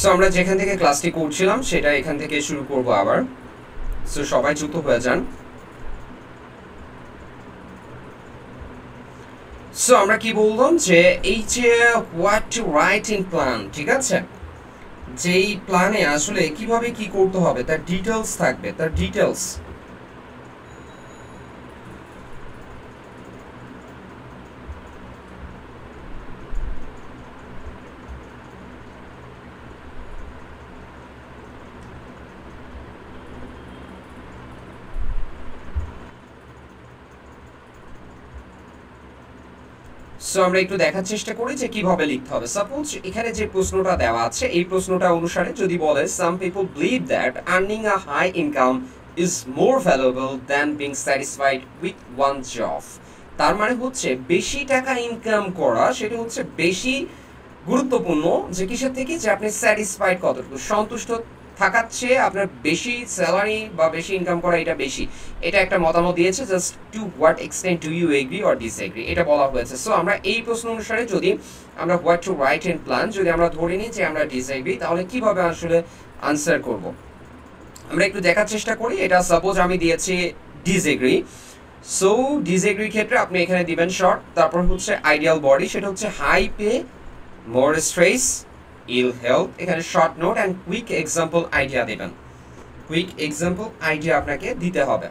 So আমরা যেখান থেকে ক্লাসটি করছিলাম সেটা এখান থেকে শুরু করব আবার। সো সবাই যুক্ত হয়ে যান। সো আমরা কি বললাম যে এই যে what to right in plan, ঠিক আছে, যেই প্ল্যানে আসলে কিভাবে কি করতে হবে তার ডিটেলস থাকবে, তার ডিটেলস। সো আমরা একটু দেখার চেষ্টা করি যে কিভাবে লিখতে হবে। সাপোজ এখানে যে প্রশ্নটা দেওয়া আছে এই প্রশ্নটা অনুসারে যদি বলে some people believe that earning a high income is more valuable than being satisfied with one job. তার মানে হচ্ছে বেশি টাকা ইনকাম করা সেটা হচ্ছে বেশি গুরুত্বপূর্ণ যে কিসের থেকে, যে আপনি স্যাটিসফাইড কতটুকু, সন্তুষ্ট থাকার চেয়ে আপনার বেশি স্যালারি বা বেশি ইনকাম করা এটা বেশি। এটা একটা মতামত দিয়েছে, just to what extent do you agree or disagree এটা বলা হয়েছে। সো আমরা এই প্রশ্ন অনুসারে যদি আমরা what to write and plan যদি আমরা ধরে নিই যে আমরা ডিসএগ্রি, তাহলে কিভাবে আসলে আনসার করব আমরা একটু দেখার চেষ্টা করি। এটা সাপোজ আমি দিয়েছি ডিসএগ্রি। সো ডিসএগ্রির ক্ষেত্রে আপনি এখানে দিবেন শর্ট, তারপর হচ্ছে আইডিয়াল বডি, সেটা হচ্ছে হাই পে, মোর স্ট্রেস, ইল হেলথ, এখানে short note and quick example idea দেবেন। কুইক এক্সাম্পল আইডিয়া আপনাকে দিতে হবে।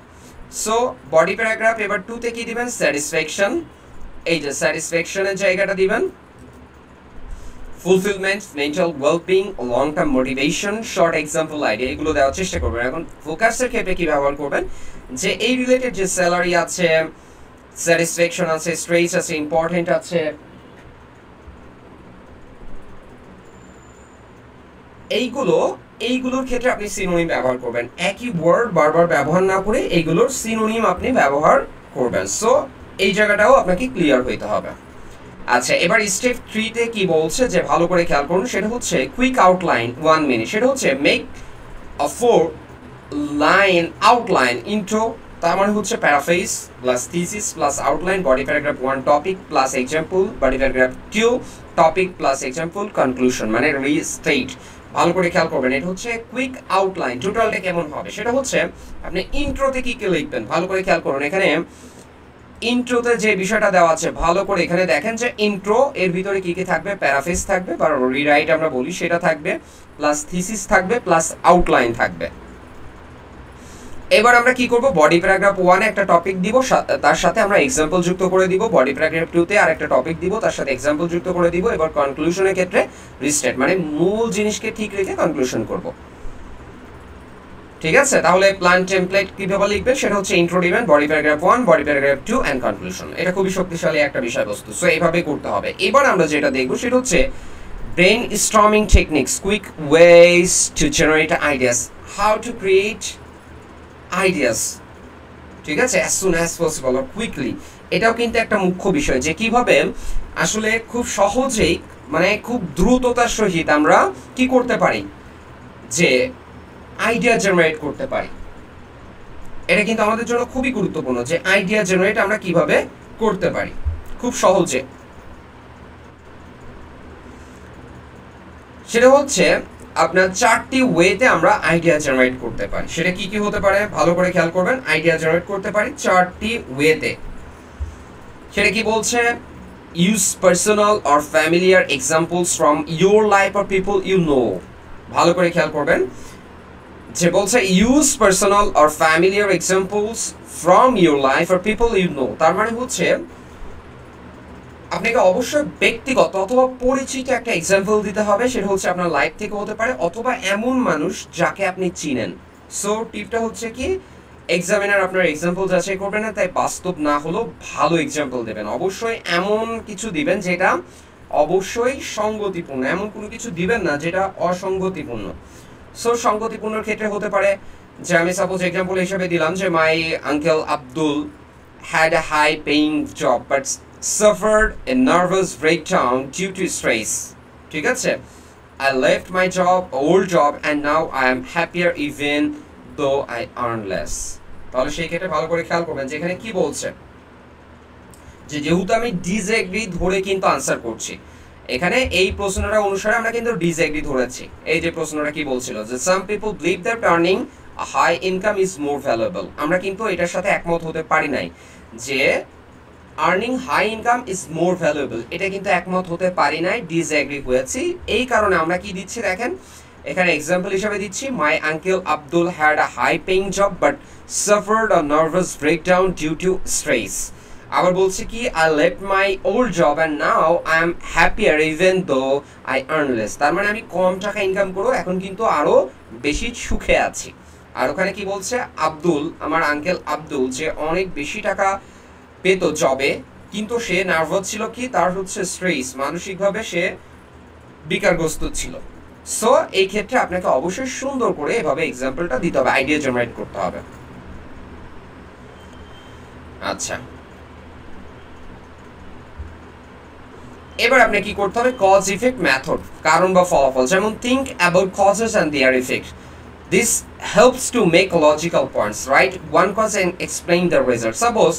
সো বডি প্যারাগ্রাফ এবার 2 তে কি দিবেন, স্যাটিসফ্যাকশন, এই যে স্যাটিসফ্যাকশনের জায়গাটা দিবেন, fulfilment, mental wellbeing, long term motivation, short example idea, এগুলো দেওয়ার চেষ্টা করবেন। এখন ফোকাসের ক্ষেত্রে কি ব্যবহার করবেন, যে এই রিলেটেড যে স্যালারি আছে, স্যাটিসফ্যাকশন আছে, স্ট্রেস আছে, ইম্পর্টেন্ট আছে, এইগুলোর ক্ষেত্রে আপনি সিনোনিম ব্যবহার করবেন। একই ওয়ার্ড বারবার ব্যবহার না করে এইগুলোর সিনোনিম আপনি ব্যবহার করবেন। সো এই জায়গাটাও আপনাকে ক্লিয়ার হইতে হবে। আচ্ছা, এবার স্টেপ 3 তে কি বলছে যে ভালো করে খেয়াল করুন, সেটা হচ্ছে কুইক আউটলাইন 1 মিনিট, সেটা হচ্ছে make a 4 line outline intro, তার মানে হচ্ছে paraphrase plus thesis plus outline, body paragraph 1 topic plus example, body paragraph 2 topic plus example, conclusion মানে রিস্টেট। ভালো করে খেয়াল করবেন, এটা হচ্ছে কুইক আউটলাইন। টোটালটা কেমন হবে সেটা হচ্ছে আপনি ইন্ট্রোতে কি কি লিখবেন, ভালো করে খেয়াল করুন। এখানে ইন্ট্রোতে যে বিষয়টা দেওয়া আছে ভালো করে এখানে দেখেন যে ইন্ট্রো এর ভিতরে কি কি থাকবে, প্যারাফ্রেজ থাকবে বা রিরাইট আমরা বলি সেটা থাকবে, প্লাস থিসিস থাকবে, প্লাস আউটলাইন থাকবে। এবার আমরা কি করব, বডি প্যারাগ্রাফ 1 এ একটা টপিক দিব, তার সাথে আমরা এক্সাম্পল যুক্ত করে দিব। বডি প্যারাগ্রাফ 2 তে আরেকটা টপিক দিব, তার সাথে এক্সাম্পল যুক্ত করে দিব। এবার কনক্লুশনের ক্ষেত্রে রিস্টেট মানে মূল জিনিসকে ঠিক রেখে কনক্লুশন করব। ঠিক আছে, তাহলে প্ল্যান টেমপ্লেট কিভাবে লিখবেন সেটা হচ্ছে ইন্ট্রো দিবেন, body paragraph 1, body paragraph 2 and conclusion. এটা খুবই শক্তিশালী একটা বিষয়বস্তু। সো এইভাবে করতে হবে। এবার আমরা যেটা দেখব সেটা হচ্ছে brain storming techniques, quick ways to generate ideas, how to create ideas, ঠিক আছে, as soon as possible or quickly. এটাও কিন্তু একটা মুখ্য বিষয় যে কিভাবে আসলে খুব সহজেই মানে খুব দ্রুততার সহিত আমরা কি করতে পারি, যে আইডিয়া জেনারেট করতে পারি। এটা কিন্তু আমাদের জন্য খুবই গুরুত্বপূর্ণ যে আইডিয়া জেনারেট আমরা কিভাবে করতে পারি খুব সহজে। সেটা হচ্ছে আপনার 4টি ওয়েতে আমরা আইডিয়া জেনারেট করতে পারি। সেটা কি কি হতে পারে ভালো করে খেয়াল করবেন। আইডিয়া জেনারেট করতে পারি 4টি ওয়েতে। সেটা কি বলছে, use personal or familiar examples from your life or people you know. ভালো করে খেয়াল করবেন যে বলছে use personal or familiar examples from your life or people you know. তার মানে হচ্ছে আপনাকে অবশ্যই ব্যক্তিগত অথবা পরিচিত একটা এক্সাম্পল দিতে হবে। সেটা হচ্ছে আপনার লাইফ থেকে হতে পারে অথবা এমন মানুষ যাকে আপনি চিনেন। সো টিপটা হচ্ছে কি, এক্সামিনার আপনার এক্সাম্পল যাচাই করবেন না, তাই বাস্তব না হলেও ভালো এক্সাম্পল দেবেন। অবশ্যই এমন কিছু দিবেন যেটা অবশ্যই সঙ্গতিপূর্ণ, এমন কোনো কিছু দিবেন না যেটা অসঙ্গতিপূর্ণ। সো সঙ্গতিপূর্ণর ক্ষেত্রে হতে পারে যে আমি সাপোজ এক্সাম্পল হিসেবে দিলাম যে মাই uncle Abdul had a high paying job but suffered a nervous breakdown due to stress. ঠিক আছে, I left my old job and now I am happier even though I earn less. তাহলে সেই ক্ষেত্রে ভালো করে খেয়াল করবেন যে এখানে কি বলছে, যে যেহেতু আমি ডিসএগ্রি ধরে কিন্তু আনসার করছি, এখানে এই প্রশ্নটা অনুসারে আমরা কিন্তু ডিসএগ্রি ধরেছি। এই যে প্রশ্নটা কি বলছিল যে some people believe that earning a high income is more valuable, আমরা কিন্তু এটার সাথে একমত হতে পারি নাই যে earning high income is more valuable, এটা কিন্তু একমত হতে পারি নাই, ডিসএগ্রি হয়েছি। এই কারণে আমরা কি দিচ্ছি দেখেন, এখানে এক্সাম্পল হিসেবে দিচ্ছি my uncle Abdul had a high paying job but suffered a nervous breakdown due to stress. আবার বলছে কি I left my old job and now I am happier even though I earn less. তার মানে আমি কম টাকা income করো, এখন কিন্তু আরো বেশি সুখে আছি। আর ওখানে কি বলছে আব্দুল, আমার আঙ্কেল আব্দুল যে অনেক বেশি টাকা পেত জবে, কিন্তু সে নার্ভাস ছিল, কি তার হচ্ছে স্ট্রেস, মানসিকভাবে সে বিকারগ্রস্ত ছিল। সো এই ক্ষেত্রে আপনাকে অবশ্যই সুন্দর করে এভাবে এক্সাম্পলটা দিতে হবে, আইডিয়া জেনারেট করতে হবে। আচ্ছা, এবার আপনি কি করতে হবে, কজ ইফেক্ট মেথড, কারণ বা ফলাফল, যেমন think about causes and their effect, this helps to make logical points, write one cause and explain the result. Suppose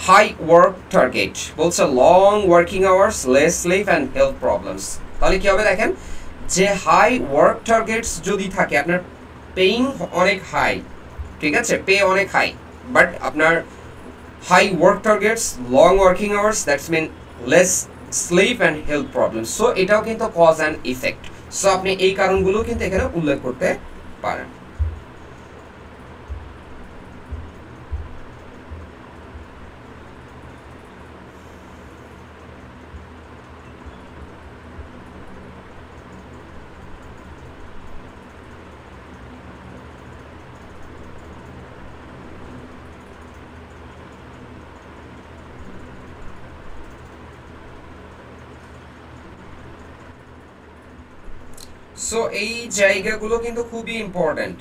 high work target, বলছে long working hours, less sleep and health problems. তাহলে কি হবে দেখেন, যে high work targets যদি থাকে, আপনার paying অনেক হাই, ঠিক আছে, পে অনেক হাই, বাট আপনার high work targets, long working hours, that's mean less sleep and health problem. So এটাও কিন্তু কজ অ্যান্ড ইফেক্ট। সো আপনি এই কারণগুলো কিন্তু এখানে উল্লেখ করতে পারেন। সো এই জায়গাগুলো কিন্তু খুবই ইম্পর্টেন্ট।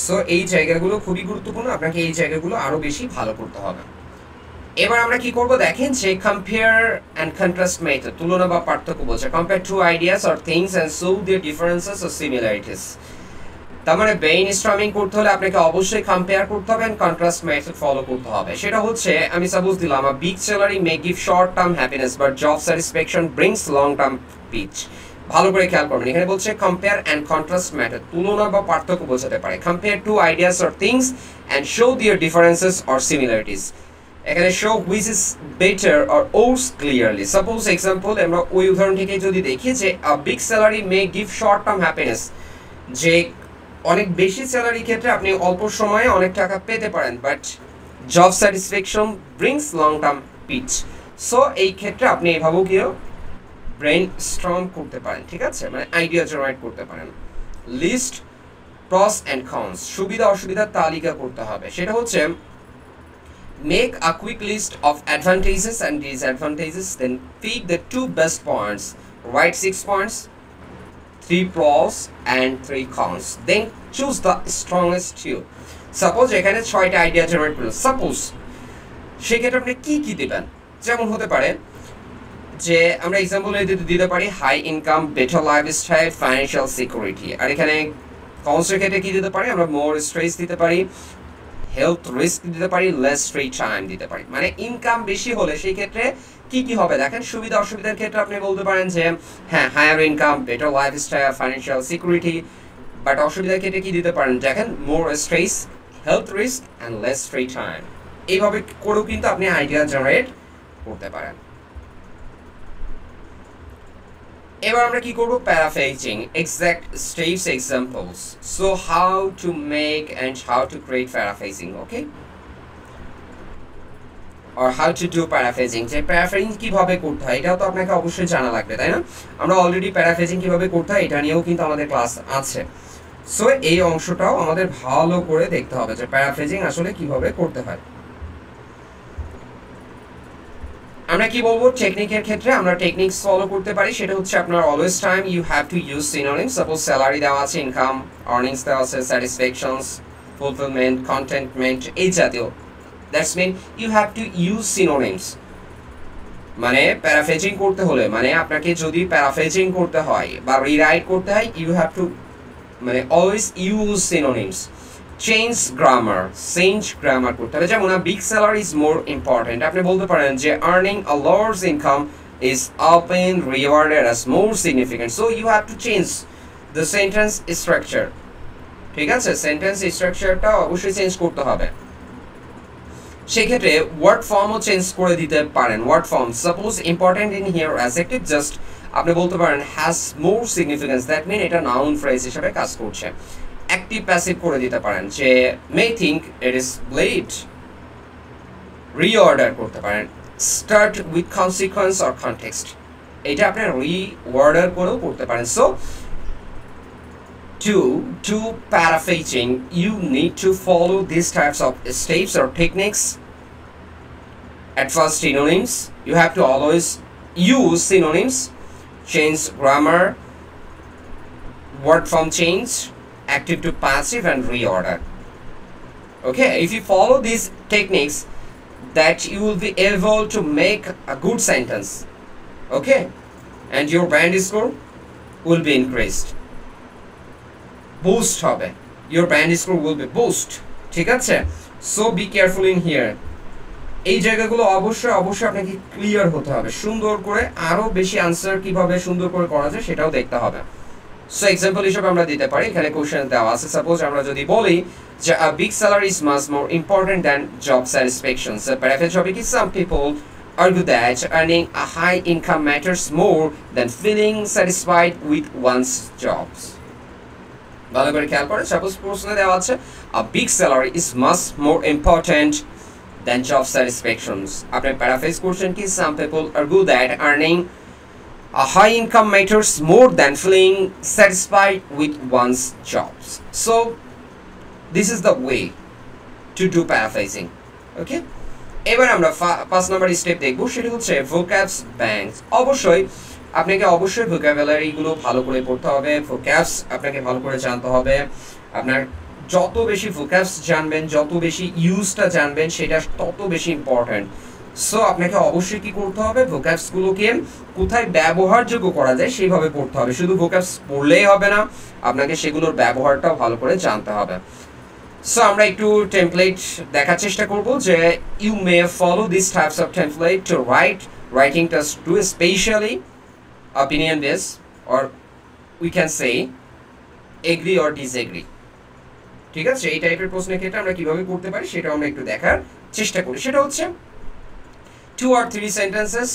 সো এই জায়গাগুলো খুবই গুরুত্বপূর্ণ, আপনাকে এই জায়গাগুলো আরো বেশি ভালো করতে হবে। এবার আমরা কি করব দেখেন, যে কম্পেয়ার এন্ড কন্ট্রাস্ট মেথড, তুলনা বা পার্থক্য বলছে, compare two ideas or things and show their differences or similarities. তার মানে ব্রেইন স্টর্মিং করতে হলে আপনাকে অবশ্যই কম্পেয়ার করতে হবে এন্ড কন্ট্রাস্ট মেথড ফলো করতে হবে। সেটা হচ্ছে, আমি সাপোজ দিলাম a big salary may give short term happiness but job satisfaction brings long term peace. ভালো করে খেয়াল করবেন, এখানে বলছে কম্পেয়ার এন্ড কন্ট্রাস্ট মেথড, তুলনা বা পার্থক্য বোঝাতে পারে। Compare two ideas or things and show their differences or similarities. এখানে show which is better or worse clearly. Suppose example আমরা ওই উদাহরণ থেকে যদি দেখি যে a big salary may give short term happiness, যে অনেক বেশি স্যালারি ক্ষেত্রে আপনি অল্প সময়ে অনেক টাকা পেতে পারেন, but job satisfaction brings long term peace. So এই ক্ষেত্রে আপনি এভাবেও গিয়েও ব্রেন স্ট্রং করতে পারেন, ঠিক আছে, মানে আইডিয়া জেনারেট করতে পারেন। লিস্ট প্রস অ্যান্ড কনস, সুবিধা অসুবিধার তালিকা করতে হবে। সেটা হচ্ছে make a quick list of advantages and disadvantages, then pick the 2 best points, write 6 points, 3 pros and 3 cons, then choose the strongest 2. Suppose এখানে 6টা আইডিয়া জেনারেট করলেন, সাপোজ সেক্ষেত্রে আপনি কি দিবেন, যেমন হতে পারে যে আমরা এক্সাম্পল দিতে পারি high income, better lifestyle, financial security. আর এখানে কনসের ক্ষেত্রে কি দিতে পারি আমরা, মোর স্ট্রেস দিতে পারি, হেলথ রিস্ক দিতে পারি, লেস ফ্রি টাইম দিতে পারি। মানে ইনকাম বেশি হলে সেই ক্ষেত্রে কি হবে দেখেন, সুবিধা অসুবিধার ক্ষেত্রে আপনি বলতে পারেন যে হ্যাঁ higher income, better lifestyle, financial security, but অসুবিধার ক্ষেত্রে কি দিতে পারেন দেখেন, more stress, health risk and less free time. এইভাবে করেও কিন্তু আপনি আইডিয়া জেনারেট করতে পারেন। এবার আমরা কি করব, paraphrasing exact steps examples. So how to make and how to create paraphrasing, okay, or how to do paraphrasing। যে প্যারাফ্রেজিং কিভাবে করতে হয় এটাও তো আপনাকে অবশ্যই জানা লাগবে, তাই না? আমরা অলরেডি প্যারাফ্রেজিং কিভাবে করতে হয় এটা নিয়েও কিন্তু আমাদের ক্লাস আছে। সো এই অংশটাও আমাদের ভালো করে দেখতে হবে যে প্যারাফ্রেজিং আসলে কিভাবে করতে হয়। আমরা কি বলবো, টেকনিকের ক্ষেত্রে আমরা টেকনিক্স ফলো করতে পারি। সেটা হচ্ছে আপনার always time you have to use synonym. Suppose salary দেওয়া আছে, ইনকাম, আর্নিংস দেওয়া আছে, স্যাটিসফ্যাকশনস, ফুলফিলমেন্ট, কন্টেন্টমেন্ট, এই জাতীয় that's mean you have to use synonyms. মানে প্যারাফ্রেজিং করতে হলে, মানে আপনাকে যদি প্যারাফ্রেজিং করতে হয় বা রিরাইট করতে হয়, ইউ হ্যাভ টু মানে always use synonyms. Change grammar করতে হবে। যেমন big salary is more important, আপনি বলতে পারেন যে earning a large income is often rewarded as more significant, so you have to change the sentence structure। ঠিক আছে, সেন্টেন্স স্ট্রাকচারটা অবশ্যই চেঞ্জ করতে হবে। সেক্ষেত্রে ওয়ার্ড ফর্মও চেঞ্জ করে দিতে পারেন। Word form suppose important in here adjective just আপনি বলতে পারেন has more significance, that mean এটা নাউন ফ্রেজ হিসেবে কাজ করছে। অ্যাক্টিভ প্যাসিভ করে দিতে পারেন যে may think it is late, reorder করতে পারেন start with consequence or context, এটা আপনি রিঅর্ডার করেও করতে পারেন। So to do paraphrasing you need to follow these types of steps or techniques. At first, synonyms, you have to always use synonyms, change grammar, word form change, active to passive, and reorder. Okay, if you follow these techniques, that you will be able to make a good sentence. Okay, and your band score will be increased, boost হবে, your band score will be boost। ঠিক আছে, so be careful in here। এই জায়গাগুলো অবশ্যই আপনাকে clear হতে হবে, সুন্দর করে আরো বেশি আনসার কিভাবে সুন্দর করে করা যায় সেটাও দেখতে হবে। সো এক্সাম্পল হিসেবে আমরা দিতে পারি, এখানে কোশ্চেন দেওয়া আছে। সাপোজ আমরা যদি বলি যে a big salary is much more important than job satisfaction, so paraphrase হবে কি some people argue that earning a high income matters more than feeling satisfied with one's jobs। ভালো করে খেয়াল করেন, সাপোজ প্রশ্নে দেওয়া আছে a big salary is much more important than job satisfactions, আপনি প্যারাফ্রেজ করছেন কি some people argue that earning a high income matters more than feeling satisfied with one's jobs। So this is the way to do paraphrasing। Okay, এবার আমরা 5 নম্বর step দেখব, সেটা হচ্ছে vocabs banks। আপনাকে অবশ্যই ভোকাবুলারি গুলো ভালো করে পড়তে হবে, ভোক্যাবস আপনাকে ভালো করে জানতে হবে। আপনার যত বেশি ভোক্যাবস জানবেন, যত বেশি ইউজটা জানবেন, সেটা তত বেশি ইম্পর্টেন্ট। সো আপনাকে অবশ্যই কি করতে হবে, ভোক্যাবস গুলোকে কোথায় ব্যবহারযোগ্য করা যায় সেইভাবে পড়তে হবে। শুধু ভোক্যাবস পড়লেই হবে না, আপনাকে সেগুলোর ব্যবহারটাও ভালো করে জানতে হবে। সো আমরা একটু টেমপ্লেট দেখার চেষ্টা করব যে you may follow this types of template to writing test to especially opinion based, or we can say agree or disagree। ঠিক আছে, এই টাইপের প্রশ্নের ক্ষেত্রে আমরা কিভাবে করতে পারি সেটা আমরা একটু দেখার চেষ্টা করি। সেটা হচ্ছে 2 or 3 sentences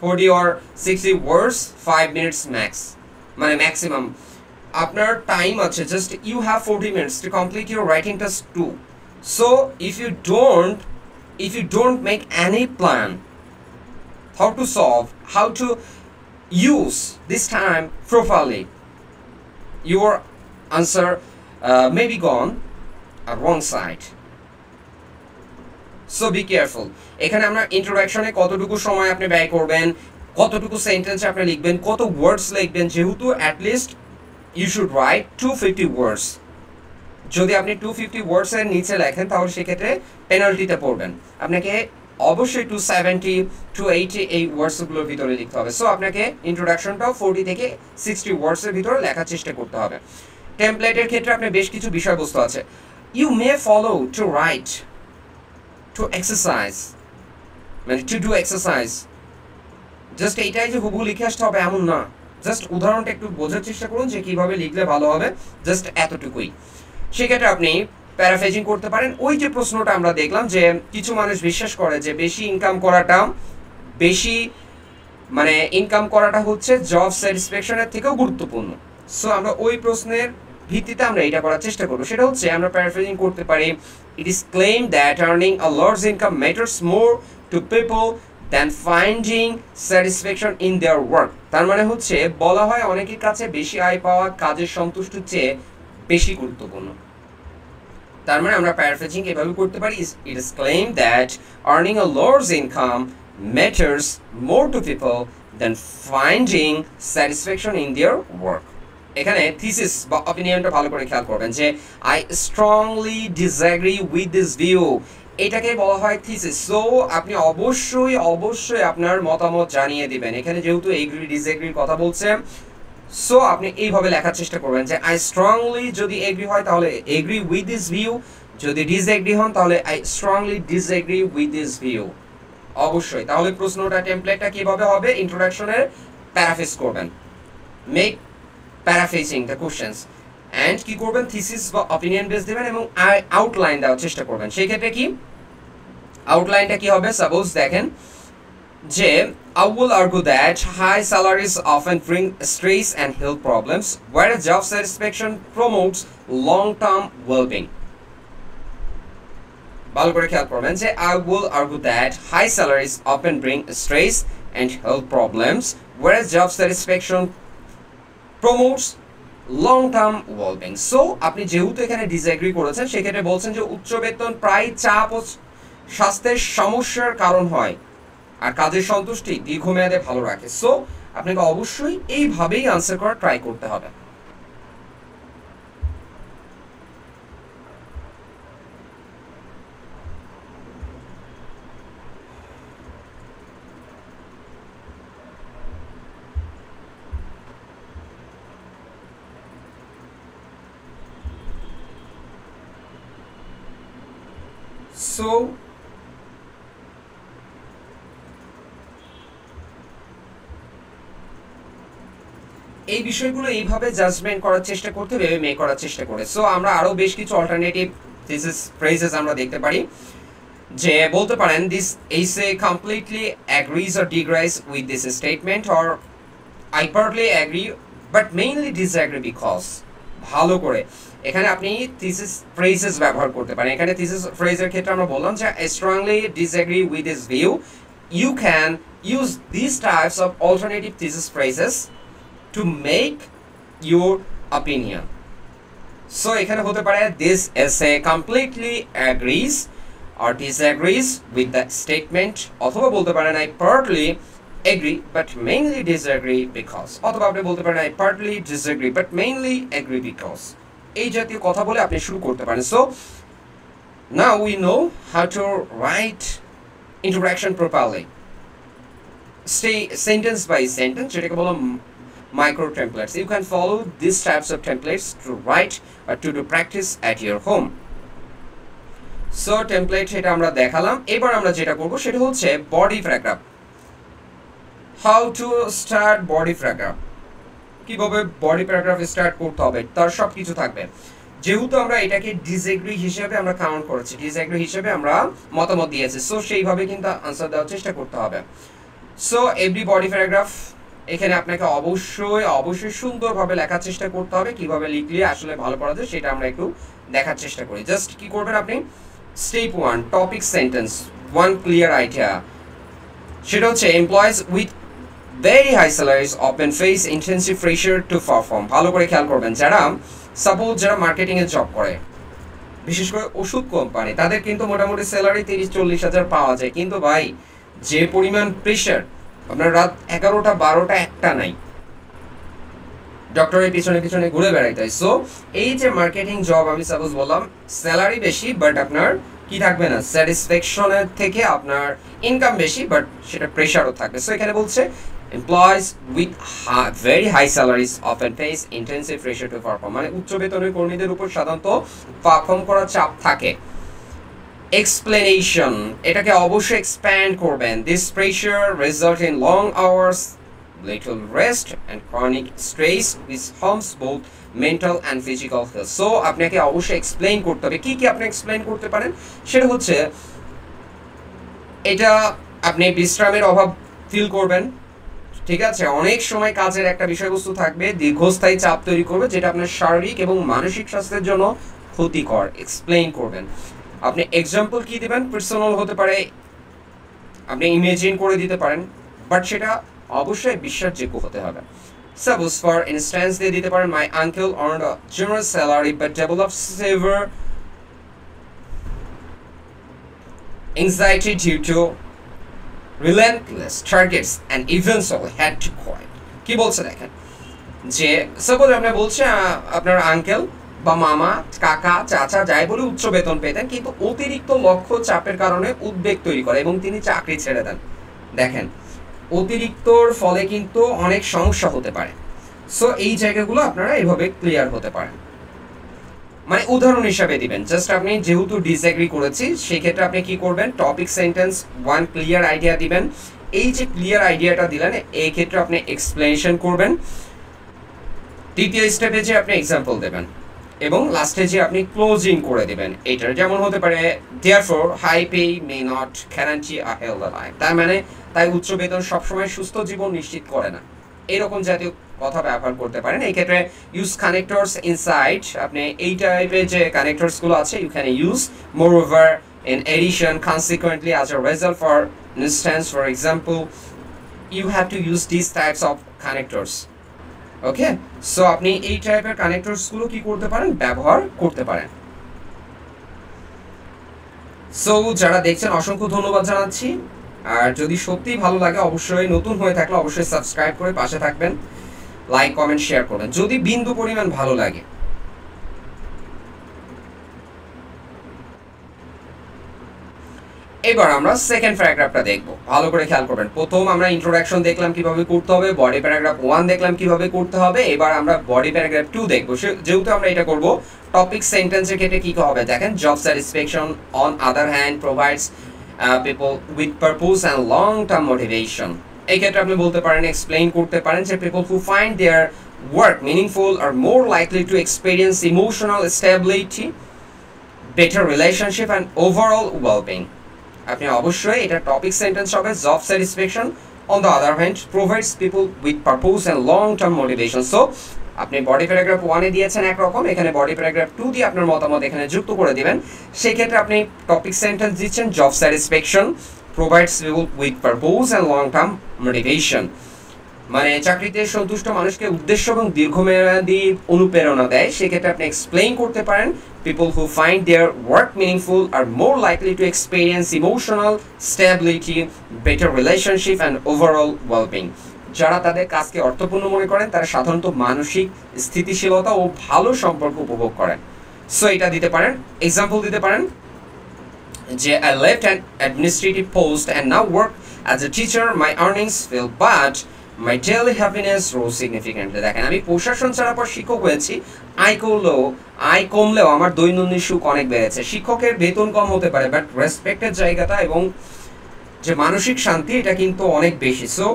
40 or 60 words 5 minutes max, মানে ম্যাক্সিমাম আপনার টাইম আছে just you have 40 minutes to complete your writing test 2। so if you don't make any plan how to solve, how to use this time properly, your answer may be gone a wrong side। so be careful। এখানে আমরা ইন্ট্রোডাকশনে কতটুকু সময় আপনি ব্যয় করবেন, কতটুকু sentence আপনি লিখবেন, কত ওয়ার্ডস লিখবেন, যেহেতু at least you should write 250 words। যদি আপনি 250 ওয়ার্ডস এর নিচে লেখেন তাহলে সেক্ষেত্রে পেনাল্টিতে পড়বেন। আপনাকে অবশ্যই 270 280 এই ওয়ার্ডসগুলোর ভিতরে লিখতে হবে। সো আপনাকে ইন্ট্রোডাকশনটাও 40 থেকে 60 ওয়ার্ডসের ভিতরে লেখার চেষ্টা করতে হবে। টেমপ্লেটের ক্ষেত্রে আপনার বেশ কিছু বিষয়বস্তু আছে। You may follow to write to exercise, মানে টু ডু এক্সারসাইজ। জাস্ট এইটাই যে হুবহু লিখে আসতে হবে এমন না, জাস্ট উদাহরণটা একটু বোঝার চেষ্টা করুন যে কিভাবে লিখলে ভালো হবে, জাস্ট এতটুকুই। সেক্ষেত্রে আপনি প্যারাফ্রেজিং করতে পারেন। ওই যে প্রশ্নটা আমরা দেখলাম যে কিছু মানুষ বিশ্বাস করে যে বেশি ইনকাম করাটা হচ্ছে জব স্যাটিসফ্যাকশনের থেকেও গুরুত্বপূর্ণ। সো আমরা ওই প্রশ্নের ভিত্তিতে আমরা এটা করার চেষ্টা করবো। সেটা হচ্ছে আমরা প্যারাফ্রেজিং করতে পারি, it is claim that earning a large income matters more to people than finding satisfaction in their work. তার মানে হচ্ছে বলা হয় অনেকের কাছে বেশি আয় পাওয়া কাজের সন্তুষ্টির চেয়ে বেশি গুরুত্বপূর্ণ। তার মানে আমরা প্যারাফ্রেজিং এভাবে করতে পারি, it is claim that earning a large income matters more to people than finding satisfaction in their work. এখানে থিসিস বা অপিনিয়নটা ভালো করে খেয়াল করবেন যে I strongly disagree with this view, এটাকে বলা হয় থিসিস। সো আপনি অবশ্যই আপনার মতামত জানিয়ে দিবেন। এখানে যেহেতু এগ্রি ডিসএগ্রির কথা বলছে, সো আপনি এইভাবে লেখার চেষ্টা করবেন যে আই স্ট্রংলি, যদি এগ্রি হয় তাহলে এগ্রি উইথ দিস ভিউ, যদি ডিসএগ্রি হন তাহলে I strongly disagree with this view. অবশ্যই। তাহলে প্রশ্নটা টেমপ্লেটটা কিভাবে হবে, ইন্ট্রোডাকশনের প্যারাফ্রেজ করবেন, make paraphrasing the questions, and কি করবেন, থিসিস বা অপিনিয়ন বেস দেবেন এবং আউটলাইন দেওয়ার চেষ্টা করবেন। সেই ক্ষেত্রে কি আউটলাইনটা কি হবে, সাপোজ দেখেন যে I will argue that high salaries often bring stress and health problems, whereas job satisfaction promotes long-term well-being. ভালো করে খেয়াল করবেন যে I will argue that high salaries often bring stress and health problems, whereas job satisfaction promotes long-term well-being. So আপনি যেহেতু এখানে disagree করেছেন, সেক্ষেত্রে বলছেন যে উচ্চ বেতন প্রায় চাপ ও স্বাস্থ্যের সমস্যার কারণ হয়, আর কাজের সন্তুষ্টি দীর্ঘমেয়াদে ভালো রাখে। সো আপনাকে অবশ্যই এইভাবেই আনসার করার ট্রাই করতে হবে। সো এই বিষয়গুলো এইভাবে জাজমেন্ট করার চেষ্টা করতে হবে, মেক করার চেষ্টা করে। সো আমরা আরো বেশ কিছু অল্টারনেটিভ থিসিস ফ্রেজেস আমরা দেখতে পারি, যে বলতে পারেন this essay completely agrees or disagrees with this statement, or I partly agree but mainly disagree because। ভালো করে এখানে আপনি থিসিস ফ্রেজেস ব্যবহার করতে পারেন। এখানে থিসিস ফ্রেজের ক্ষেত্রে আমরা বললাম যে I strongly disagree with this view. You can use these types of alternative thesis phrases to make your opinion. So এখানে হতে পারে this essay completely agrees or disagrees with the statement, অথবা বলতে পারেন I partly agree but mainly disagree because, অথবা আপনি বলতে পারেন I partly disagree but mainly agree because। এই জাতীয় কথা বলে আপনি শুরু করতে পারেন। So now we know how to write introduction properly, stay sentence by sentence, যেটাকে বলা micro templates. You can follow these types of templates to write or to do practice at your home. So template এটা আমরা দেখালাম। এবার আমরা যেটা করব সেটা হচ্ছে body paragraph. How to start body paragraph, কিভাবে body paragraph স্টার্ট করতে হবে তার সব কিছু থাকবে। যেহেতু আমরা এটাকে ডিসএগ্রি হিসেবে আমরা কাউন্ট করেছি, ডিসএগ্রি হিসেবে আমরা মতামত দিয়েছি, সো সেইভাবে কিন্তু আনসার দেওয়ার চেষ্টা করতে হবে। সো এভরি বডি প্যারাগ্রাফ এখানে আপনাকে অবশ্যই সুন্দরভাবে লেখার চেষ্টা করতে হবে। কিভাবে লিখলে আসলে ভালো করা যায় সেটা আমরা একটু দেখার চেষ্টা করি। জাস্ট কি করবেন আপনি, step 1 topic sentence, one clear idea, সেটা হচ্ছে employees with very high salaries often face intensive pressure to perform. ভালো করে খেয়াল করবেন, সাপোজ যারা মার্কেটিং এ জব করে, বিশেষ করে ওষুধ কোম্পানি, তাদের কিন্তু মোটামুটি স্যালারি 30-40 হাজার পাওয়া যায়, কিন্তু ভাই যে পরিমাণ প্রেশার, আপনার রাত 11টা 12টা একটা নাই, ডক্টরের পিছনে ঘুরে বেড়াইতে হয়। সো এই যে মার্কেটিং জব, আমি সাপোজ বললাম স্যালারি বেশি বাট আপনার কি থাকবে না, স্যাটিসফ্যাকশনের থেকে আপনার ইনকাম বেশি বাট সেটা প্রেশারও থাকবে। সো এখানে বলছে employees with very high salaries often face intensive pressure to perform, মানে উচ্চ বেতনের কর্মীদের উপর সাধারণত পারফর্ম করার চাপ থাকে। এক্সপ্লেনেশন, এটাকে অবশ্যই এক্সপ্যান্ড করবেন। This pressure result in long hours, little rest and chronic stress which harms both mental and physical health. So আপনাকে অবশ্যই এক্সপ্লেইন করতে হবে। কি আপনি এক্সপ্লেইন করতে পারেন সেটা হচ্ছে এটা আপনি বিশ্রামের অভাব ফিল করবেন, ঠিক আছে, অনেক সময় কাজের একটা বিষয়বস্তু থাকবে, দীর্ঘস্থায়ী চাপ তৈরি করবে যেটা আপনার শারীরিক এবং মানসিক স্বাস্থ্যের জন্য ক্ষতিকর। এক্সপ্লেইন করবেন। আপনি এক্সাম্পল কি দিবেন, পার্সোনাল হতে পারে, আপনি ইমেজিন করে দিতে পারেন, বাট সেটা অবশ্যই বিশ্বাসযোগ্য হতে হবে। সাপোজ ফর ইনস্ট্যান্স দিয়ে দিতে পারেন my uncle earned a generous salary but developed severe anxiety due to relentless targets and eventually had to quit। কি বলছে দেখেন, যে সাপোজ আপনি বলছে আপনার আঙ্কেল বা মামা, কাকা, চাচা যাই বলে উচ্চ বেতন পেতেন, কিন্তু অতিরিক্ত লক্ষ্য চাপের কারণে উদ্বেগ তৈরি করে এবং তিনি চাকরি ছেড়ে দেন। দেখেন, অতিরিক্তর ফলে কিন্তু অনেক সমস্যা হতে পারে। সো এই জায়গাগুলো আপনারা এভাবে ক্লিয়ার হতে পারেন। মানে উদাহরণ হিসাবে দিবেন, জাস্ট আপনি যেহেতু ডিসএগ্রি করেছি সেক্ষেত্রে আপনি কি করবেন, topic sentence one clear idea দিবেন। এই যে ক্লিয়ার আইডিয়াটা দিলেন এই ক্ষেত্রে আপনি এক্সপ্লেনেশন করবেন। দ্বিতীয় স্টেপে যে আপনি এক্সাম্পল দেবেন এবং লাস্টে যে আপনি ক্লোজিং করে দেবেন। এটার যেমন হতে পারে therefore high pay may not guarantee a healthy life, তার মানে তাই উচ্চ বেতন সবসময় সুস্থ জীবন নিশ্চিত করে না, এরকম জাতীয় কথা ব্যবহার করতে পারেন। এই ক্ষেত্রে ইউজ কানেক্টরস ইনসাইড, আপনি এই টাইপের যে কানেক্টরস গুলো আছে you can use moreover, in addition, consequently, as a result, for instance, for example, you have to use these types of connectors. Okay, so আপনি এই টাইপের কানেক্টরস গুলো কি করতে পারেন, ব্যবহার করতে পারেন। সো যারা দেখছেন অসংখ্য ধন্যবাদ জানাচ্ছি। আর যদি সত্যি ভালো লাগে অবশ্যই নতুন হয়ে থাকলে অবশ্যই সাবস্ক্রাইব করে পাশে থাকবেন, লাইক কমেন্ট শেয়ার করবেন যদি বিন্দু পরিমাণ ভালো লাগে। এবার আমরা সেকেন্ড প্যারাগ্রাফটা দেখব, ভালো করে খেয়াল করবেন। প্রথম আমরা ইন্ট্রোডাকশন দেখলাম কিভাবে করতে হবে, বডি প্যারাগ্রাফ 1 দেখলাম কিভাবে করতে হবে, এবার আমরা বডি প্যারাগ্রাফ 2 দেখব। যেহেতু আমরা এটা করব টপিক সেন্টেন্সের ক্ষেত্রে কি হবে দেখেন, job satisfaction on other hand provides people with purpose and long term motivation. এই ক্ষেত্রে আপনি বলতে পারেন, এক্সপ্লেইন করতে পারেন যে people who find their work meaningful are more likely to experience emotional stability, better relationship and overall wellbeing. আপনি অবশ্যই এটা টপিক সেন্টেন্স হবে, job satisfaction on the other hand provides people with purpose and long term motivation. So আপনি body paragraph 1 দিয়েছেন একরকম, এখানে body paragraph 2 দিয়ে আপনার মতামত এখানে যুক্ত করে দিবেন। সেই ক্ষেত্রে আপনি টপিক সেন্টেন্স দিচ্ছেন, job satisfaction provides people with purpose and long term motivation, মানে চাকরিতে সন্তুষ্ট মানুষকে উদ্দেশ্য এবং দীর্ঘমেয়াদী অনুপ্রেরণা দেয়। সেক্ষেত্রে আপনি এক্সপ্লেইন করতে পারেন, people who find their work meaningful are more likely to experience emotional stability, better relationship and overall well-being. যারা তাদের কাজকে অর্থপূর্ণ মনে করেন তারা সাধারণত মানসিক স্থিতিশীলতা ও ভালো সম্পর্ক উপভোগ করেন। সো এটা দিতে পারেন, এক্সাম্পল দিতে পারেন যে I left an administrative post and now work as a teacher, my earnings fell but my daily happiness rose significantly. দেখেন, আমি প্রশাসন ছাড়ার পর শিক্ষক হয়েছি, আয় কমলেও আমার দৈনন্দিন সুখ অনেক বেড়েছে। শিক্ষকের বেতন কম হতে পারে বাট রেসপেক্টের জায়গাটা এবং যে মানসিক শান্তি এটা কিন্তু অনেক বেশি। সো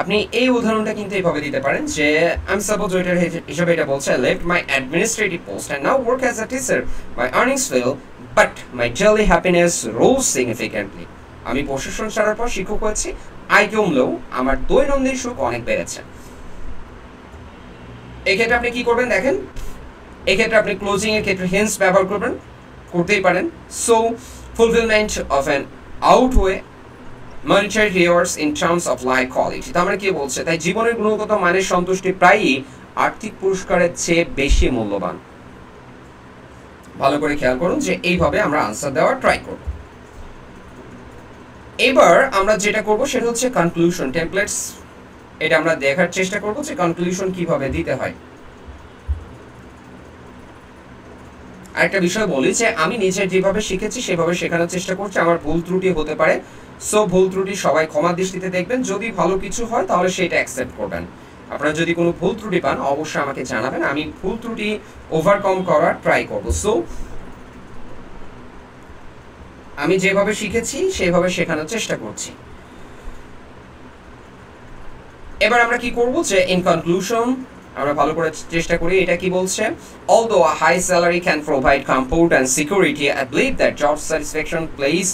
আপনি এই উদাহরণটা কিন্তু এইভাবে দিতে পারেন যে আমি সাপোজ ওইটার হিসাবে এটা বলছে, I left my administrative post and now work as a teacher, my earnings fell but my daily happiness rose significantly. আমি প্রশাসন ছাড়ার পর শিক্ষক হয়েছি, আয় কমলেও আমার দৈনন্দিন সুখ অনেক বেড়েছে। এক্ষেত্রে আপনি কি করবেন দেখেন, এক্ষেত্রে আপনি ক্লোজিং এর ক্ষেত্রে হেন্স ব্যবহার করতেই পারেন। So fulfilment of an outweigh monetary rewards in terms of life quality. তার মানে কি বলছে, তাই জীবনের গুণগত মানের সন্তুষ্টি প্রায়ই আর্থিক পুরস্কারের চেয়ে বেশি মূল্যবান। ভালো করে খেয়াল করুন যে এইভাবে আমরা আনসার দেওয়ার ট্রাই করব। এবার আমরা যেটা করব সেটা হচ্ছে কনক্লুশন টেমপ্লেটস। এটা আমরা দেখার চেষ্টা করব যে কনক্লুশন কিভাবে দিতে হয়। আরেকটা বিষয় বলি যে আমি নিজে যেভাবে শিখেছি সেভাবে শেখানোর চেষ্টা করছি, আমার ভুল ত্রুটি হতে পারে। সো ভুল ত্রুটি সবাই ক্ষমা দৃষ্টিতে দেখবেন, যদি ভালো কিছু হয় তাহলে সেটা অ্যাকসেপ্ট করবেন। আপনারা যদি কোনো ভুল ত্রুটি পান অবশ্যই আমাকে জানাবেন, আমি ভুল ত্রুটি ওভারকাম করার ট্রাই করব। সো আমি যেভাবে শিখেছি সেভাবে শেখানোর চেষ্টা করছি। এবার আমরা কি করব যে ইন কনক্লুশন আমরা ভালো করে চেষ্টা করি। এটা কি বলছে, although a high salary can provide comfort and security, I believe that job satisfaction plays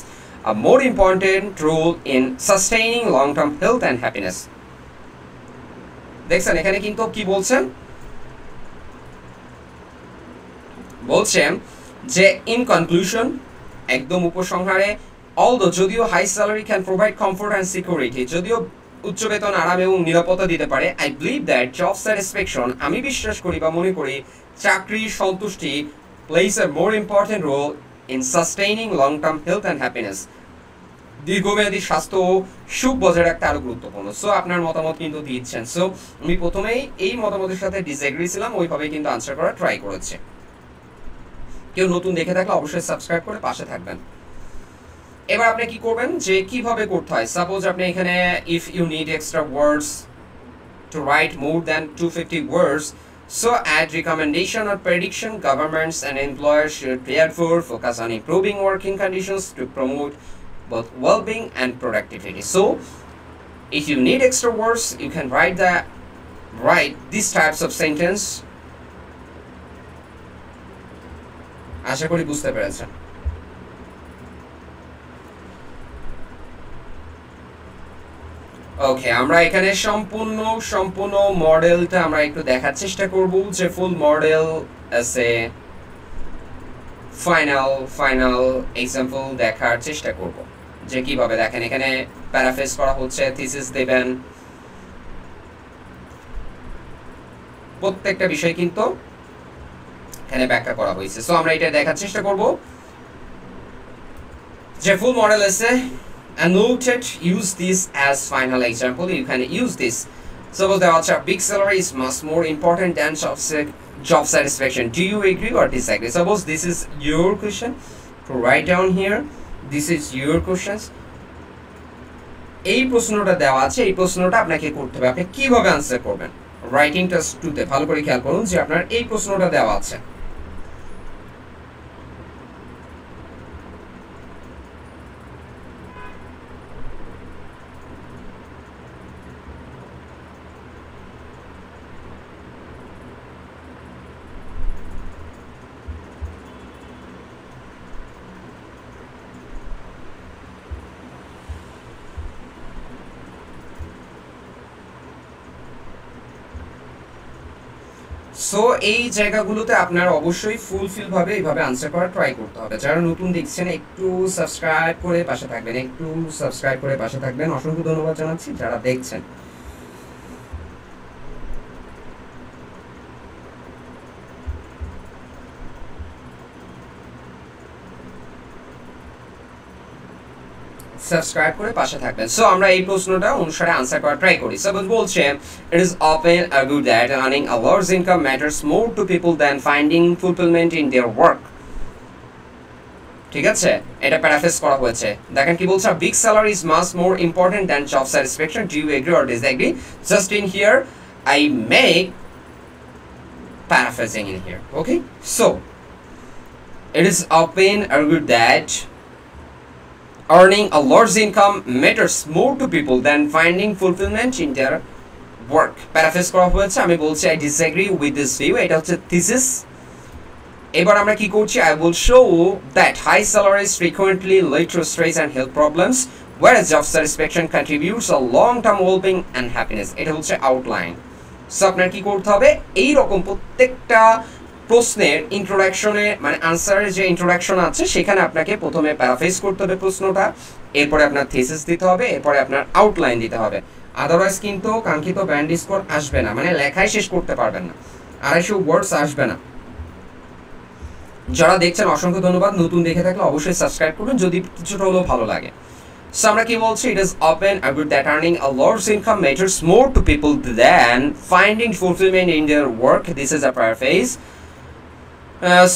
a more important role in sustaining long-term health and happiness. দেখছেন এখানে কিন্তু কি বলছেন, বলছেন যে ইন কনক্লুশন একদম উপসংহারে, although যদিও high salary can provide comfort and security, যদিও উচ্চ বেতন আরাম এবং নিরাপত্তা দিতে পারে, I believe that job satisfaction আমি বিশ্বাস করি বা মনে করি চাকরির সন্তুষ্টি place a more important role in sustaining long term health and happiness, দীর্ঘমেয়াদী স্বাস্থ্য ও সুখ বজায় রাখতে আরো গুরুত্বপূর্ণ। সো আপনার মতামত কিন্তু দিচ্ছেন। সো আমি প্রথমেই এই মতামতের সাথে ডিসএগ্রি ছিলাম, ওইভাবে কিন্তু আনসার করার ট্রাই করেছি। কেউ নতুন দেখে থাকলে অবশ্যই সাবস্ক্রাইব করে পাশে থাকবেন। এবার আপনি কি করবেন যে কিভাবে করতে হয়, সাপোজ আপনি এখানে if you need extra words to write more than 250 words, so add recommendation or prediction. Governments and employers should therefore focus on improving working conditions to promote both well-being and productivity. So if you need extra words, you can write these types of sentence. আশা করি বুঝতে পেরেছেন। ওকে, আমরা এখানে সম্পূর্ণ মডেলটা আমরা একটু দেখার চেষ্টা করব, যে ফুল মডেল আছে ফাইনাল এক্সাম্পল দেখার চেষ্টা করব যে কিভাবে দেখেন এখানে প্যারাফ্রেজ করা হচ্ছে, থিসিস দেবেন, প্রত্যেকটা বিষয় কিন্তু এখানে ব্যাখ্যা করা হয়েছে। সো আমরা এটা দেখার চেষ্টা করব যে ফুল মডেল আছে and noted use this as final example. You can use this. Suppose there are big salary is much more important than job satisfaction. Do you agree or disagree? Suppose this is your question to write down here. This is your questions. এই প্রশ্নটা দেওয়া আছে, এই প্রশ্নটা আপনাকে করতে হবে। আপনি কিভাবে আনসার করবেন? রাইটিং টেস্ট 2 তে ভালো করে খেয়াল করুন যে আপনার এই প্রশ্নটা দেওয়া আছে। সো এই জায়গাগুলোতে আপনার অবশ্যই ফুলফিল ভাবে এইভাবে আনসার করার ট্রাই করতে হবে। যারা নতুন দেখছেন একটু সাবস্ক্রাইব করে পাশে থাকবেন, অসংখ্য ধন্যবাদ জানাচ্ছি যারা দেখছেন। সাবস্ক্রাইব করে পাশে থাকবেন। সো আমরা এই প্রশ্নটা অনুসারে আনসার করার ট্রাই করি। সাপোজ বলছে it is often argued that earning a large income matters more to people than finding fulfillment in their work. ঠিক আছে, এটা প্যারাফ্রেজ করা হয়েছে। দেখেন কি বলছে, big salary is much more important than job satisfaction. Do you agree or disagree? Just in here I make paraphrasing in here. Okay, so it is often argued that earning a large income matters more to people than finding fulfillment in their work. Paraphrase করা হয়েছে, আমি বলছি I disagree with this view. এটা হচ্ছে thesis. এবার আমরা কি করছি, I will show that high salaries frequently lead to stress and health problems, whereas job satisfaction contributes a long-term well-being and happiness. এটা হচ্ছে আউটলাইন। সো আপনার কি করতে হবে, এই রকম প্রত্যেকটা প্রশ্নের ইন্ট্রোডাকশনে মানে আনসারের যে ইন্ট্রোডাকশন আছে সেখানে আপনাকে প্রথমে প্যারাফ্রেজ করতে হবে প্রশ্নটা, এরপরে আপনার থিসিস দিতে হবে, এরপরে আপনার আউটলাইন দিতে হবে। আদারওয়াইজ কিন্তু কাঙ্ক্ষিত ব্যান্ড স্কোর আসবে না, মানে লেখাই শেষ করতে পারবেন না, 250 ওয়ার্ডস আসবে না। যারা দেখছেন অসংখ্য ধন্যবাদ, নতুন দেখে থাকলে অবশ্যই সাবস্ক্রাইব করুন যদি কিছুটা হলেও ভালো লাগে। সো আমরা কি বলছি, it is often argued that earning a large income matters more to people than finding fulfillment in their work. This is a paraphrase.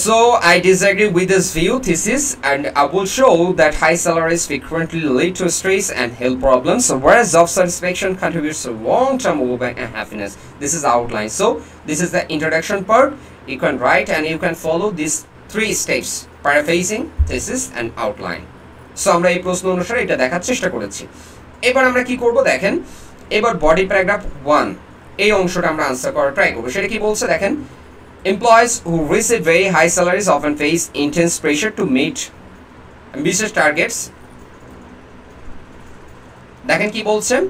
So I disagree with this view, thesis, and I will show that high salaries frequently lead to stress and health problems, whereas job satisfaction contributes to long-term well-being and happiness. This is outline. So this is the introduction part. You can write and you can follow these 3 steps: paraphrasing, thesis, and outline. So আমরা এই প্রশ্ন অনুসারে এটা দেখার চেষ্টা করেছি। এবার আমরা কি করব দেখেন, এবার বডি প্যারাগ্রাফ 1 এই অংশটা আমরা আনসার করার ট্রাই করব। সেটা কি বলছে দেখেন, employees who receive very high salaries often face intense pressure to meet ambitious targets. দেখেন কি বলছেন,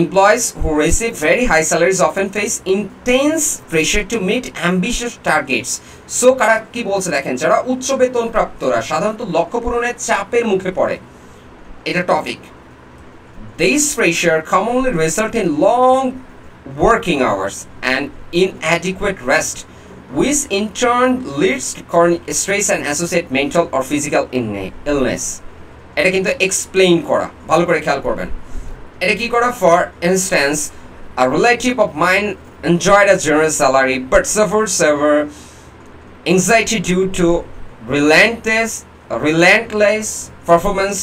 employees who receive very high salaries often face intense pressure to meet ambitious targets. So কারা কি বলছে দেখেন, যারা উচ্চ বেতন প্রাপ্তরা সাধারণত লক্ষ্য পূরণের চাপের মুখে পড়ে, এটা topic. This pressure commonly result in long working hours and inadequate rest, which in turn leads to chronic stress and associated mental or physical illness. এটা কিন্তু এক্সপ্লেইন করা, ভালো করে খেয়াল করবেন। এটা কি করা, for instance a relative of mine enjoyed a generous salary but suffered severe anxiety due to relentless performance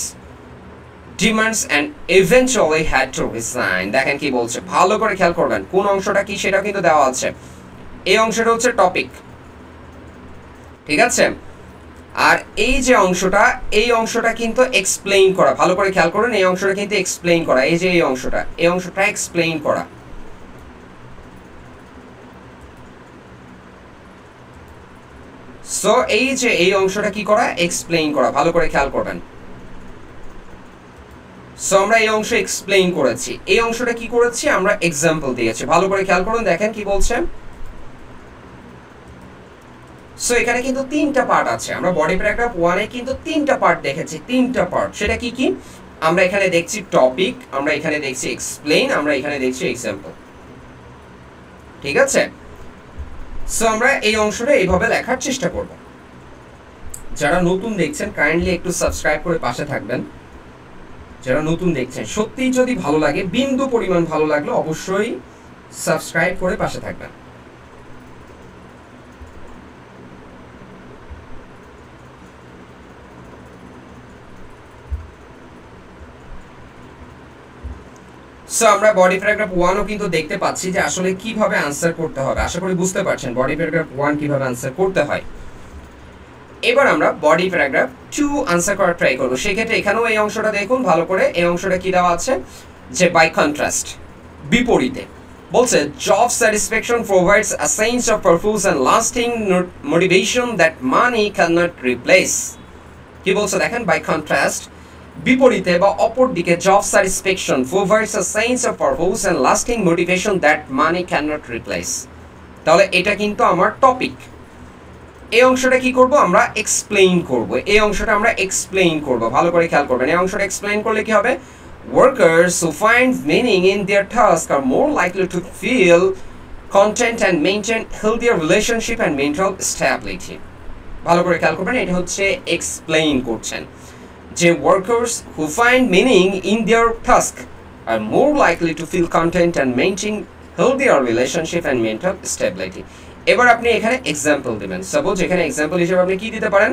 demands and eventually had to resign. দেখেন কি বলছে, ভালো করে খেয়াল করবেন কোন অংশটা কি সেটা কিন্তু দেওয়া আছে। এই অংশটা হচ্ছে টপিক, ঠিক আছে, আর এই যে অংশটা, এই অংশটা কিন্তু এক্সপ্লেইন করা। ভালো করে খেয়াল করুন, এই অংশটা কিন্তু এক্সপ্লেইন করা। এই যে এই অংশটা এক্সপ্লেইন করা। সো এই যে এই অংশটা কি করা, এক্সপ্লেইন করা। ভালো করে খেয়াল করবেন। সো আমরা এই অংশ এক্সপ্লেইন করেছি, এই অংশটা কি করেছি, আমরা এক্সাম্পল দিয়েছি। ভালো করে খেয়াল করুন, দেখেন কি বলছে। সো এখানে কিন্তু তিনটা পার্ট আছে। আমরা বডি প্যারাগ্রাফ 1 এ কিন্তু তিনটা পার্ট দেখেছি, তিনটা পার্ট। সেটা কি কি? আমরা এখানে দেখছি টপিক, আমরা এখানে দেখছি এক্সপ্লেইন, আমরা এখানে দেখছি এক্সাম্পল, ঠিক আছে। সো আমরা এই অংশটা এইভাবে লেখার চেষ্টা করব। যারা নতুন দেখছেন কাইন্ডলি একটু সাবস্ক্রাইব করে পাশে থাকবেন। যারা নতুন দেখছেন, সত্যিই যদি ভালো লাগে, বিন্দু পরিমাণ ভালো লাগলে অবশ্যই সাবস্ক্রাইব করে পাশে থাকবেন। সো আমরা বডি প্যারাগ্রাফ 1 ও কিন্তু দেখতে পাচ্ছি যে আসলে কিভাবে আনসার করতে হবে। আশা করি বুঝতে পারছেন বডি প্যারাগ্রাফ 1 কিভাবে আনসার করতে হয়। এবার আমরা বডি প্যারাগ্রাফ 2 আনসার করার ট্রাই করব। সেক্ষেত্রে এখানেও এই অংশটা দেখুন ভালো করে। এই অংশটা কি দেওয়া আছে, যে বাই কন্ট্রাস্ট, বিপরীতে বলছে job satisfaction provides a sense of purpose and lasting motivation that money can not replace. কি বলছে দেখেন, বাই কন্ট্রাস্ট, বিপরীতে বা অপর দিকে job satisfaction provides a sense of purpose and lasting motivation that money can not replace. তাহলে এটা কিন্তু আমার টপিক। এই অংশটা কি করব, আমরা এক্সপ্লেইন করব। এই অংশটা আমরা এক্সপ্লেইন করব, ভালো করে খেয়াল করবেন। এই অংশটা এক্সপ্লেইন করলে কি হবে, workers who find meaning in their task are more likely to feel content and maintain healthier relationship and mental stability. ভালো করে খেয়াল করবেন, এটা হচ্ছে এক্সপ্লেইন করছেন যে workers who find meaning in their task are more likely to feel content and maintain healthier relationship and mental stability. এবার আপনি এখানে এক্সাম্পল দিবেন। সাপোজ এখানে এক্সাম্পল হিসেবে আপনি কি দিতে পারেন,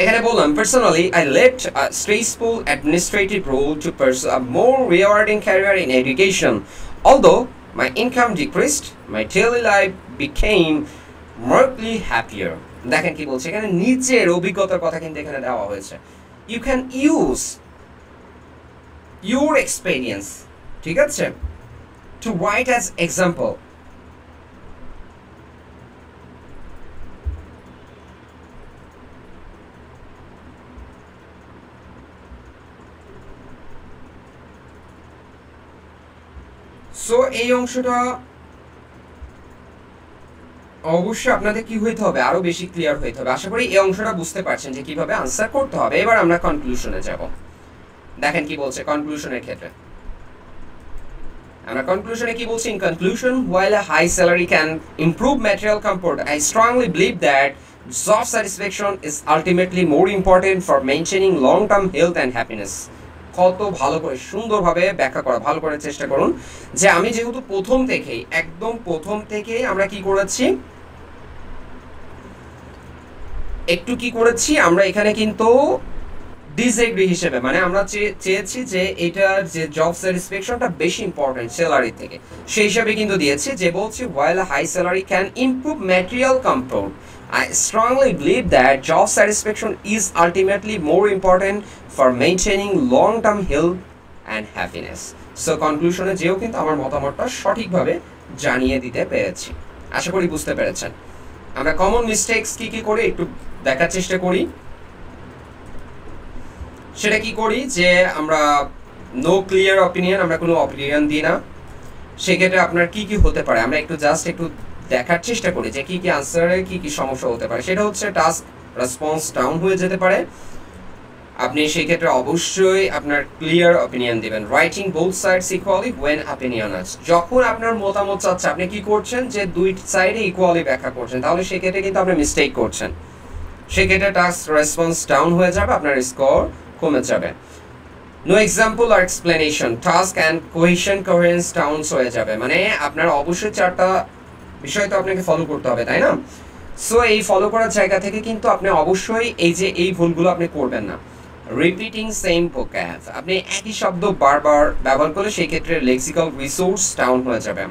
এখানে বললাম personally I left a stressful administrative role to pursue a more rewarding career in education. Although my income decreased, my daily life became markedly happier. দেখেন কি বলছে এখানে, নিচের অভিজ্ঞতার কথা কিন্তু এখানে দেওয়া হয়েছে। You can use your experience, ঠিক আছে, to write as example. So এই অংশটা অবশ্যই আপনাদের কি হইতে হবে, আরো বেশি ক্লিয়ার হইতে হবে। আশা করি এই অংশটা বুঝতে পারছেন যে কিভাবে আনসার করতে হবে। এবার আমরা কনক্লুশনে যাব। দেখেন কি বলছে কনক্লুশনের ক্ষেত্রে। আমরা কনক্লুশনে কি বলছি, in conclusion while a high salary can improve material comfort, I strongly believe that job satisfaction is ultimately more important for maintaining long-term health and happiness. কত ভালো করে সুন্দরভাবে ব্যাখ্যা করা, ভালো করে চেষ্টা করুন। যে আমি যেহেতু প্রথম থেকেই, একদম প্রথম থেকেই আমরা কি করেছি, একটু কি করেছি, আমরা এখানে কিন্তু ডিসএগ্রি হিসেবে, মানে আমরা চেয়েছি যে এটার যে জব স্যাটিসফ্যাকশনটা বেশি ইম্পর্টেন্ট স্যালারি থেকে, সেই হিসাবে কিন্তু দিয়েছি। যে বলছি while a high salary can improve material comfort, I strongly believe that job satisfaction is ultimately more important for maintaining long-term health and happiness. So conclusion এ যেও কিন্তু আমার মতামতটা সঠিকভাবে জানিয়ে দিতে পেরেছি। আশা করি বুঝতে পেরেছেন। আমরা কমন মিস্টেকস কি কি করি একটু দেখার চেষ্টা করি। সেটা কি করি, যে আমরা নো ক্লিয়ার অপিনিয়ন, আমরা কোনো অপিনিয়ন দিই না। সেক্ষেত্রে আপনার কি কি হতে পারে, আমরা একটু জাস্ট একটু দেখার চেষ্টা করি যে কি কি আনসারে কি কি সমস্যা হতে পারে। সেটা হচ্ছে টাস্ক রেসপন্স ডাউন হয়ে যেতে পারে। আপনি সেই ক্ষেত্রে অবশ্যই আপনার ক্লিয়ার অপিনিয়ন দিবেন। Writing both sides equally when opinion আছে, যখন আপনার মতামত চাচ্ছে আপনি কি করছেন, যে দুই সাইডে ইকুয়ালি ব্যাখ্যা করছেন, তাহলে সেক্ষেত্রে কিন্তু আপনি মিস্টেক করছেন। সেক্ষেত্রে টাস্ক রেসপন্স ডাউন হয়ে যাবে, আপনার স্কোর কমে যাবে। নো এক্সাম্পল আর explanation, task and cohesion coherence down হয়ে যাবে। মানে আপনার অবশ্যই চারটা বিষয় তো আপনাকে ফলো করতে হবে, তাই না? সো এই ফলো করার জায়গা থেকে কিন্তু আপনি অবশ্যই এই ভুলগুলো আপনি করবেন না। রিপিটিং সেম ভোক্যাব, আপনি একই শব্দ বারবার ব্যবহার করলে সেই ক্ষেত্রে লেক্সিক্যাল রিসোর্স ডাউন হয়ে যাবে।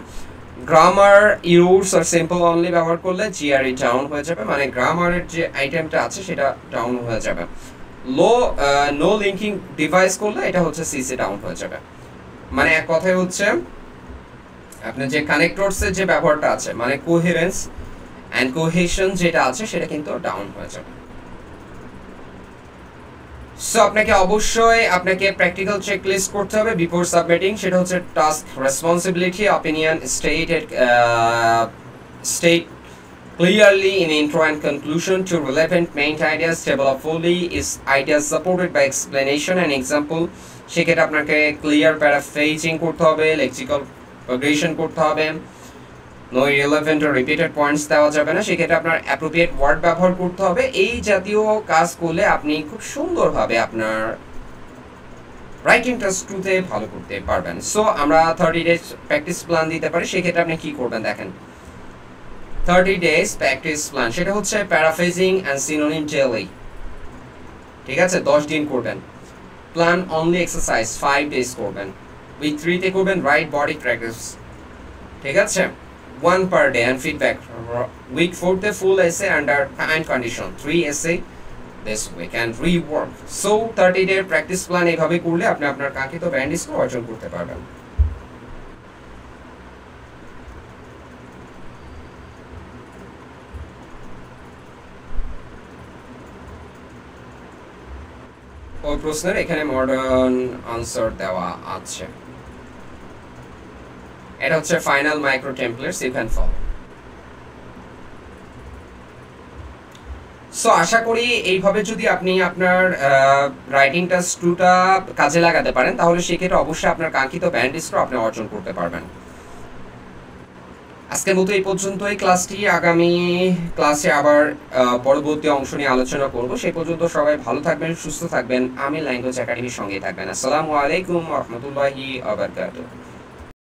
গ্রামার ইউরস আর সিম্পল অনলি ব্যবহার করলে জিআরই ডাউন হয়ে যাবে, মানে গ্রামারের যে আইটেমটা আছে সেটা ডাউন হয়ে যাবে। নো লিঙ্কিং ডিভাইস করলে এটা হচ্ছে সিসি ডাউন হয়ে যাবে। মানে এক কথায় হচ্ছে আপনার যে কানেক্টরসের যে ব্যবহারটা আছে, মানে কোহেরেন্স অ্যান্ড কোহেশন যেটা আছে সেটা কিন্তু ডাউন হয়ে যাবে। সো আপনাকে প্র্যাকটিক্যাল চেক লিস্ট করতে হবে বিফোর সাবমিটিং। সেটা হচ্ছে task, responsibility, opinion, state clearly in intro and conclusion to relevant main ideas. Table of fully is ideas supported by explanation and example. সেক্ষেত্রে আপনাকে ক্লিয়ার প্যারাফ্রেজিং করতে হবে, lexical progression করতে হবে, no irrelevant or repeated points দেওয়া যাবে না, সেক্ষেত্রে আপনার অ্যাপ্রোপ্রিয়েট ওয়ার্ড ব্যবহার করতে হবে। এই জাতীয় কাজ করলে আপনি খুব সুন্দরভাবে আপনার রাইটিং টেস্ট 2-তে ভালো করতে পারবেন। সো আমরা 30 ডেজ প্র্যাকটিস প্ল্যান দিতে পারি। সেক্ষেত্রে আপনি কি করবেন দেখেন, 30 days প্র্যাকটিস প্ল্যান, সেটা হচ্ছে প্যারাফ্রেজিং অ্যান্ড সিনোনিম ডেইলি, ঠিক আছে, 10 দিন করবেন। প্ল্যান অনলি এক্সারসাইজ 5 days করবেন। উইক 3-তে করবেন রাইট বডি প্র্যাকটিস, ঠিক আছে, 1 per day and feedback. Week 4-তে full essay under kind condition, 3 essay this week and rework. So 30 day practice plan এইভাবে করলে আপনি আপনার কাঙ্ক্ষিত ব্যান্ড স্কোর অর্জন করতে পারবেন। ওই প্রশ্নের এখানে মডার্ন আনসার দেওয়া আছে। এটা হচ্ছে final micro templates, you can follow. So আশা করি এইভাবে যদি আপনি আপনার রাইটিং টেস্ট 2টা কাজে লাগাতে পারেন তাহলে সেক্ষেত্রে অবশ্যই আপনার কাঙ্ক্ষিত ব্যান্ড স্কোর আপনি অর্জন করতে পারবেন। আজকের মতো এই পর্যন্তই ক্লাসটি। আগামী ক্লাসে আবার পরবর্তী অংশ নিয়ে আলোচনা করব। সেই পর্যন্ত সবাই ভালো থাকবেন, সুস্থ থাকবেন, আমি ল্যাঙ্গুয়েজ একাডেমির সঙ্গেই থাকবেন। আসসালামু আলাইকুম ওয়া রাহমাতুল্লাহি ওয়া বারাকাতুহু।